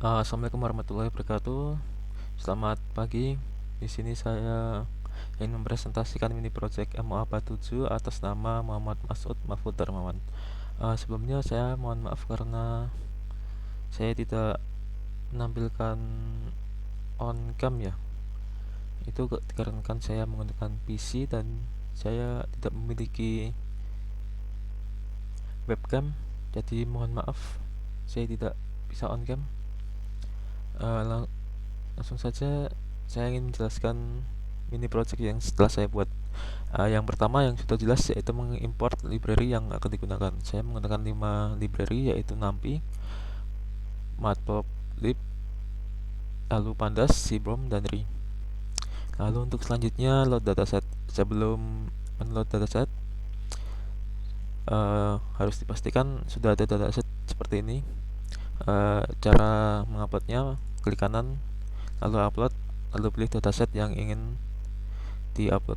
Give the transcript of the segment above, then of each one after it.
Assalamualaikum warahmatullahi wabarakatuh. Selamat pagi. Di sini saya ingin mempresentasikan mini project MOA 7 atas nama Muhammad Masud Mahfud Darmawan. Sebelumnya saya mohon maaf karena saya tidak menampilkan on cam ya. Itu dikarenakan saya menggunakan PC dan saya tidak memiliki webcam. Jadi mohon maaf saya tidak bisa on cam. Langsung saja saya ingin menjelaskan mini project yang setelah saya buat. Yang pertama yang sudah jelas yaitu mengimport library yang akan digunakan. Saya menggunakan 5 library yaitu NumPy, Matplotlib, lalu Pandas, Cbrom, dan Ri. Lalu untuk selanjutnya load dataset. Sebelum menload dataset harus dipastikan sudah ada dataset seperti ini. Cara menguploadnya, klik kanan lalu upload, lalu pilih dataset yang ingin di-upload.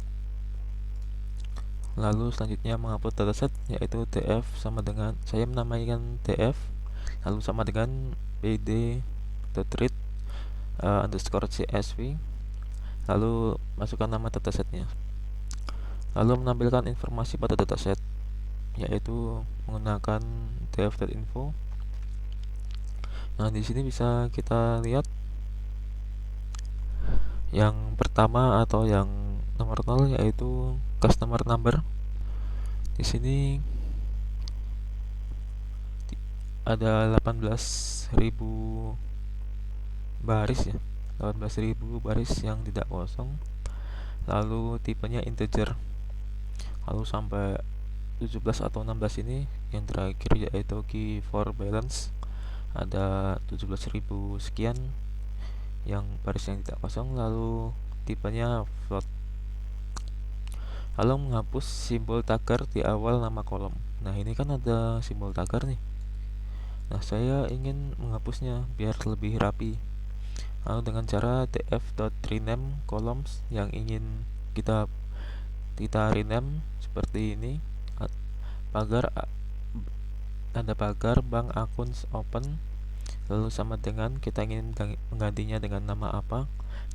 Lalu selanjutnya mengupload dataset yaitu df sama dengan, saya menamaikan df lalu sama dengan pd.read underscore csv, lalu masukkan nama datasetnya, lalu menampilkan informasi pada dataset yaitu menggunakan df.info. Nah, di sini bisa kita lihat yang pertama atau yang nomor 0 yaitu customer number. Di sini ada 18.000 baris ya, 18.000 baris yang tidak kosong. Lalu tipenya integer. Lalu sampai 17 atau 16 ini yang terakhir yaitu key for balance, ada 17.000 sekian yang baris yang tidak kosong. Lalu tipenya float. Lalu menghapus simbol tagar di awal nama kolom. Nah, ini kan ada simbol tagar nih. Nah, saya ingin menghapusnya biar lebih rapi. Lalu dengan cara df.rename columns yang ingin kita rename seperti ini. Pagar, tanda pagar bank accounts open, lalu sama dengan kita ingin menggantinya dengan nama apa,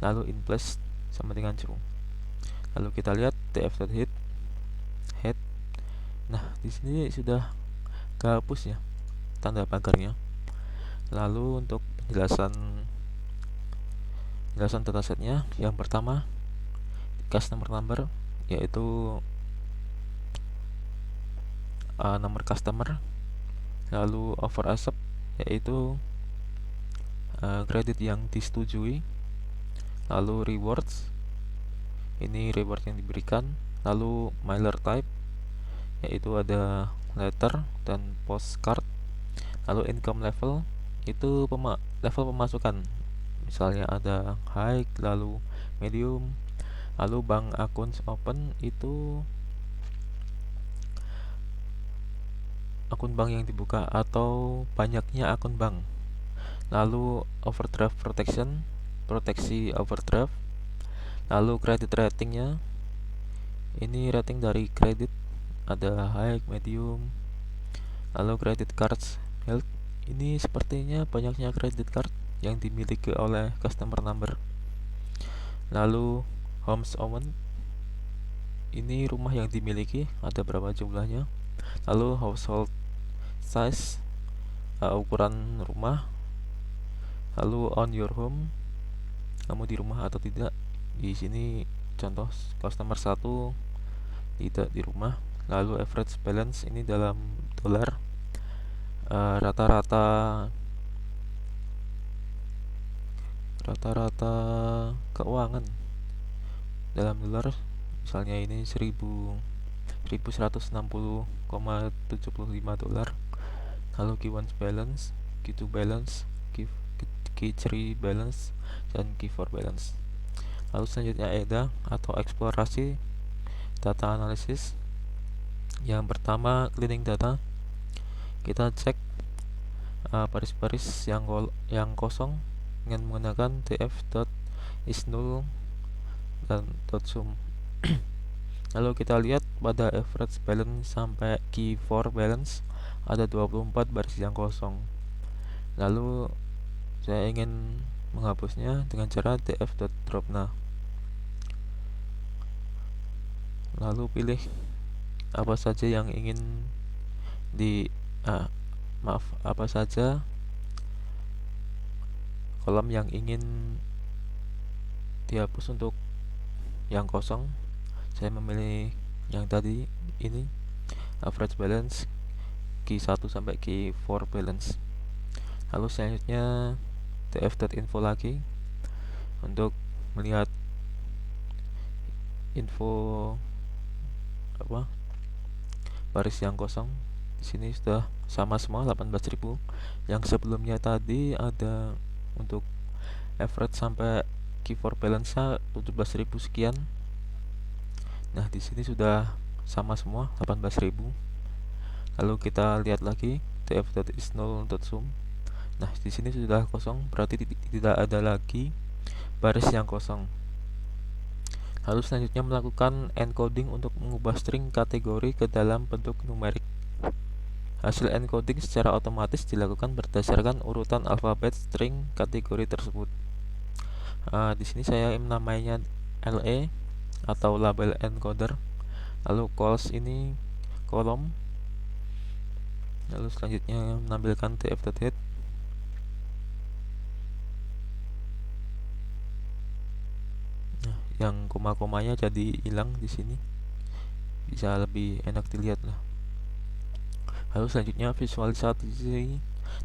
lalu in place sama dengan true. Lalu kita lihat df.head. Nah, di sini sudah kehapus ya tanda pagarnya. Lalu untuk penjelasan datasetnya, yang pertama customer number yaitu nomor customer, lalu over accept yaitu kredit yang disetujui, lalu rewards ini reward yang diberikan, lalu mailer type yaitu ada letter dan postcard, lalu income level itu level pemasukan, misalnya ada high, lalu medium, lalu bank accounts open itu akun bank yang dibuka atau banyaknya akun bank. Lalu overdraft protection, proteksi overdraft. Lalu credit ratingnya, ini rating dari kredit, ada high, medium. Lalu credit cards health, ini sepertinya banyaknya credit card yang dimiliki oleh customer number. Lalu homes owned, ini rumah yang dimiliki, ada berapa jumlahnya. Lalu household size, ukuran rumah. Lalu on your home, kamu di rumah atau tidak. Di sini contoh customer 1 tidak di rumah. Lalu average balance ini dalam dolar, rata-rata keuangan dalam dolar, misalnya ini 1160,75 dolar. Lalu Q1 balance, Q2 balance, Q3 balance, dan Q4 balance. Lalu selanjutnya EDA atau eksplorasi data analisis. Yang pertama cleaning data, kita cek baris-baris yang kosong dengan menggunakan df.isNull dan .sum. Lalu kita lihat pada average balance sampai Q4 balance ada 24 baris yang kosong. Lalu saya ingin menghapusnya dengan cara df.drop. Nah, lalu pilih apa saja yang ingin di apa saja kolom yang ingin dihapus untuk yang kosong. Saya memilih yang tadi ini, average balance, key 1 sampai key 4 balance. Lalu selanjutnya df.info lagi untuk melihat info baris yang kosong. Di sini sudah sama semua 18.000. Yang sebelumnya tadi ada untuk average sampai key 4 balance-nya 17.000 sekian. Nah, di sini sudah sama semua 18.000. Lalu kita lihat lagi df.isNull.zoom. Nah, di sini sudah kosong, berarti tidak ada lagi baris yang kosong. Lalu selanjutnya melakukan encoding untuk mengubah string kategori ke dalam bentuk numerik. Hasil encoding secara otomatis dilakukan berdasarkan urutan alfabet string kategori tersebut. Di sini saya menamainya LE atau label encoder. Lalu calls ini kolom. Lalu selanjutnya menampilkan df.head. Nah, yang koma-komanya jadi hilang di sini, bisa lebih enak dilihat lah. Lalu selanjutnya visualisasi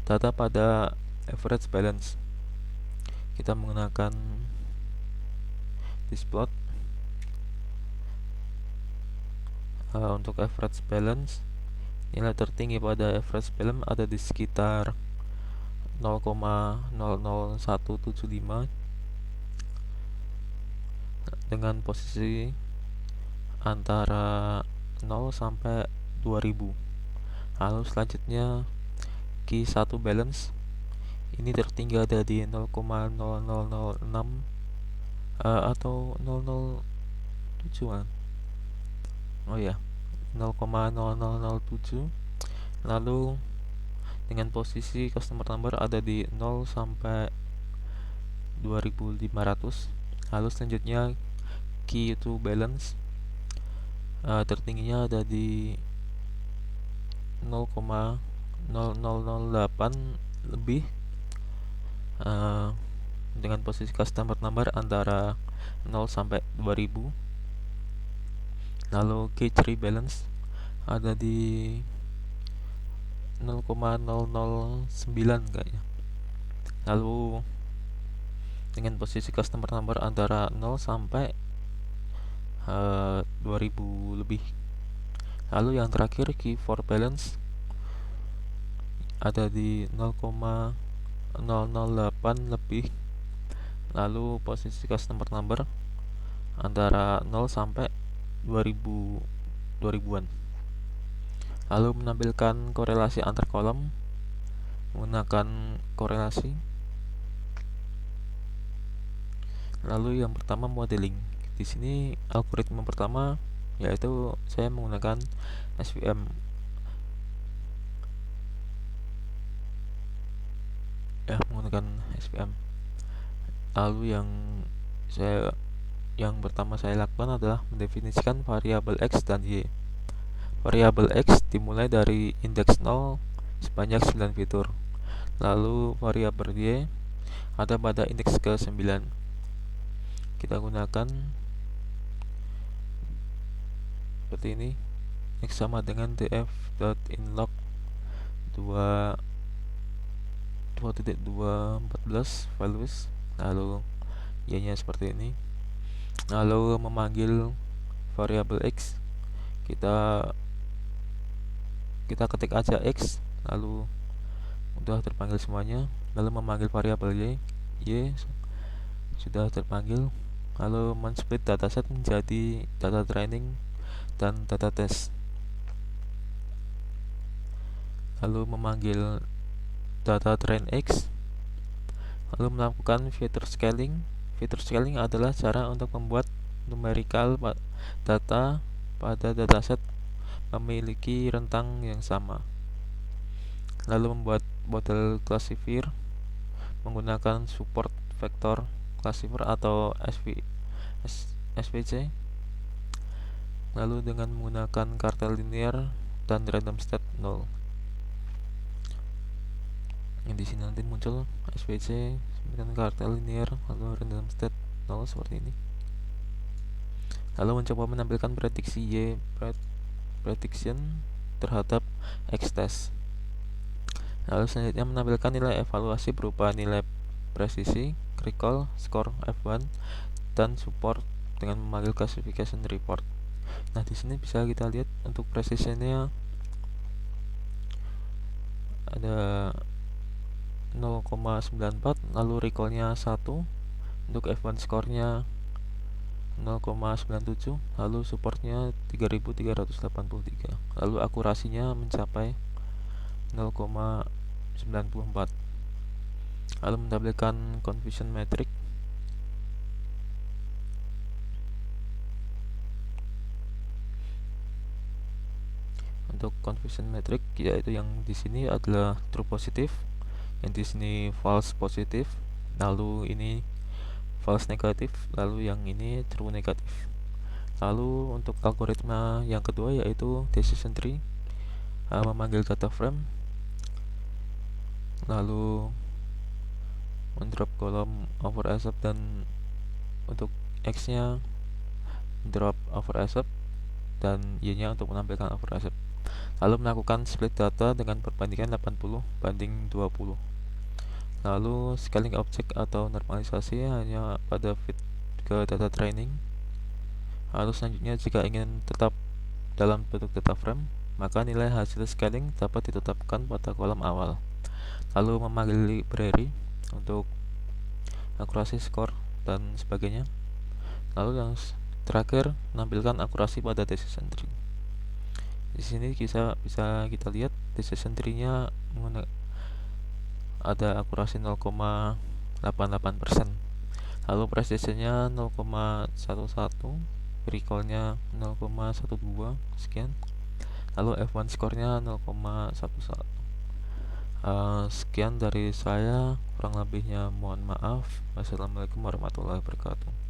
data pada average balance. Kita menggunakan this plot. Untuk average balance, nilai tertinggi pada average balance ada di sekitar 0,00175 dengan posisi antara 0 sampai 2000. Lalu selanjutnya key 1 balance ini tertinggi ada di 0,0006 atau 007-an. Oh ya, 0,0007. Lalu dengan posisi customer number ada di 0 sampai 2500. Lalu selanjutnya key to balance tertingginya ada di 0,0008 lebih dengan posisi customer number antara 0 sampai 2000. Lalu key 3 balance ada di 0,009 kayaknya. Lalu dengan posisi customer number antara 0 sampai 2000 lebih. Lalu yang terakhir key 4 balance ada di 0,008 lebih. Lalu posisi customer number antara 0 sampai 2000-an. Lalu menampilkan korelasi antar kolom menggunakan korelasi. Lalu yang pertama modeling. Di sini algoritma pertama yaitu saya menggunakan SVM. Menggunakan SVM. Lalu yang pertama saya lakukan adalah mendefinisikan variabel X dan Y. Variabel X dimulai dari indeks 0 sebanyak 9 fitur. Lalu variabel Y ada pada indeks ke-9. Kita gunakan seperti ini. X sama dengan df.inlog 2.214 values. Lalu Y-nya seperti ini. Lalu memanggil variabel X, kita ketik aja X, lalu sudah terpanggil semuanya. Lalu memanggil variabel Y sudah terpanggil. Lalu men-split dataset menjadi data training dan data test. Lalu memanggil data train X. Lalu melakukan feature scaling. Feature scaling adalah cara untuk membuat numerical data pada dataset memiliki rentang yang sama. Lalu membuat model classifier menggunakan support vector classifier atau SVC, lalu dengan menggunakan kartel linear dan random state 0. Yang di sini nanti muncul SVC dengan kartel linear lalu random state 0 seperti ini. Lalu mencoba menampilkan prediksi Y prediction terhadap X test. Lalu selanjutnya menampilkan nilai evaluasi berupa nilai presisi, recall, skor F1, dan support dengan memanggil classification report. Nah, di sini bisa kita lihat untuk presisinya ada 0,94, lalu recallnya 1, untuk F1 skornya 0,97, lalu supportnya 3383, lalu akurasinya mencapai 0,94. lalu menampilkan confusion metric. Untuk confusion metric yaitu yang di sini adalah true positif, yang di sini false positif, lalu ini false negatif, lalu yang ini true negatif. Lalu untuk algoritma yang kedua yaitu decision tree, memanggil data frame, lalu mendrop kolom over asep, dan untuk X nya drop over asep dan Y nya untuk menampilkan over asep. Lalu melakukan split data dengan perbandingan 80 banding 20. Lalu scaling object atau normalisasi hanya pada fit ke data training. Lalu selanjutnya jika ingin tetap dalam bentuk data frame, maka nilai hasil scaling dapat ditetapkan pada kolom awal. Lalu memanggil library untuk akurasi skor dan sebagainya. Lalu yang terakhir menampilkan akurasi pada decision tree. Di sini bisa kita lihat decision tree-nya ada akurasi 0,88%. Lalu precision-nya 0,11, recall-nya 0,12 sekian. Lalu F1 skornya 0,11. Sekian dari saya, kurang lebihnya mohon maaf. Wassalamualaikum warahmatullahi wabarakatuh.